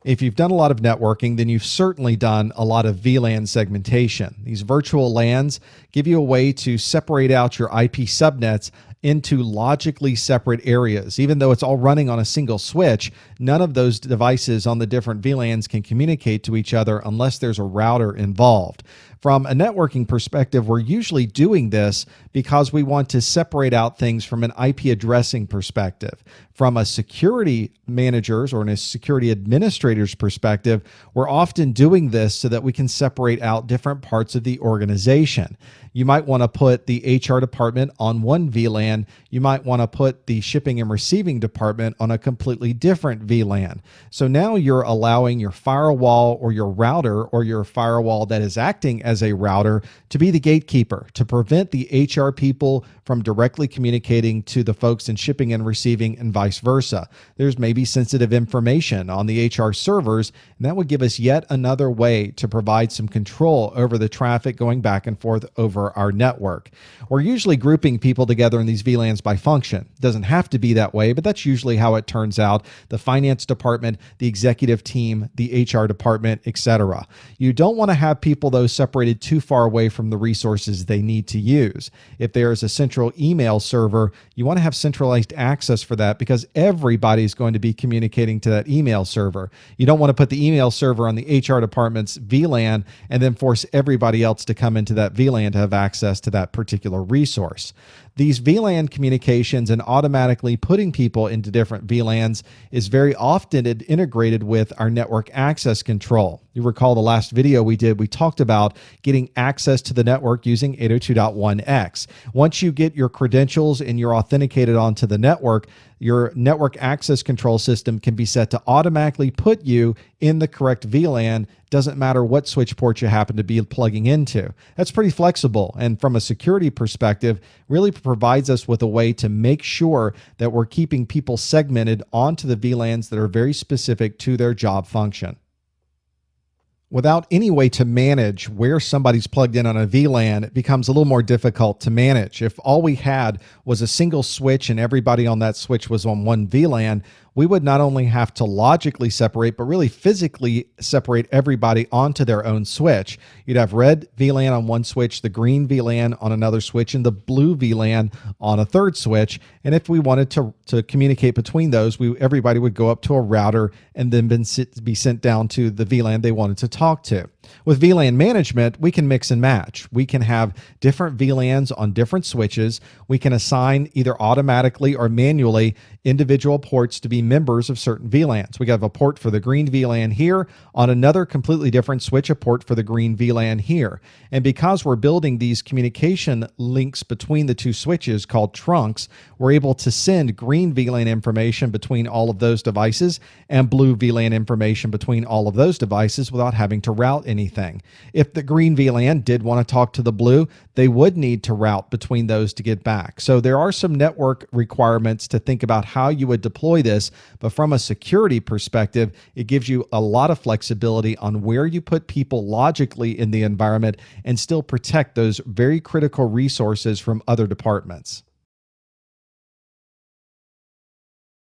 If you've done a lot of networking, then you've certainly done a lot of VLAN segmentation. These virtual LANs give you a way to separate out your IP subnets into logically separate areas. Even though it's all running on a single switch, none of those devices on the different VLANs can communicate to each other unless there's a router involved. From a networking perspective, we're usually doing this because we want to separate out things from an IP addressing perspective. From a security manager's or a security administrator's perspective, we're often doing this so that we can separate out different parts of the organization. You might want to put the HR department on one VLAN. You might want to put the shipping and receiving department on a completely different VLAN. So now you're allowing your firewall or your router or your firewall that is acting as a router to be the gatekeeper, to prevent the HR people from directly communicating to the folks in shipping and receiving and vice versa. There's maybe sensitive information on the HR servers, and that would give us yet another way to provide some control over the traffic going back and forth over our network. We're usually grouping people together in these VLANs by function. It doesn't have to be that way, but that's usually how it turns out. The finance department, the executive team, the HR department, etc. You don't want to have people, though, separated too far away from the resources they need to use. If there is a central email server, you want to have centralized access for that because everybody's going to be communicating to that email server. You don't want to put the email server on the HR department's VLAN and then force everybody else to come into that VLAN to have access to that particular resource. These VLAN communications and automatically putting people into different VLANs is very often integrated with our network access control. You recall the last video we did, we talked about getting access to the network using 802.1x. Once you get your credentials and you're authenticated onto the network, your network access control system can be set to automatically put you in the correct VLAN. Doesn't matter what switch port you happen to be plugging into. That's pretty flexible, and from a security perspective, really provides us with a way to make sure that we're keeping people segmented onto the VLANs that are very specific to their job function. Without any way to manage where somebody's plugged in on a VLAN, it becomes a little more difficult to manage. If all we had was a single switch and everybody on that switch was on one VLAN, we would not only have to logically separate, but really physically separate everybody onto their own switch. You'd have red VLAN on one switch, the green VLAN on another switch, and the blue VLAN on a third switch. And if we wanted to communicate between those, everybody would go up to a router and then be sent down to the VLAN they wanted to talk to. With VLAN management, we can mix and match. We can have different VLANs on different switches. We can assign either automatically or manually individual ports to be members of certain VLANs. We have a port for the green VLAN here, on another completely different switch, a port for the green VLAN here. And because we're building these communication links between the two switches called trunks, we're able to send green VLAN information between all of those devices and blue VLAN information between all of those devices without having to route anything. If the green VLAN did want to talk to the blue, they would need to route between those to get back. So there are some network requirements to think about how you would deploy this, but from a security perspective, it gives you a lot of flexibility on where you put people logically in the environment and still protect those very critical resources from other departments.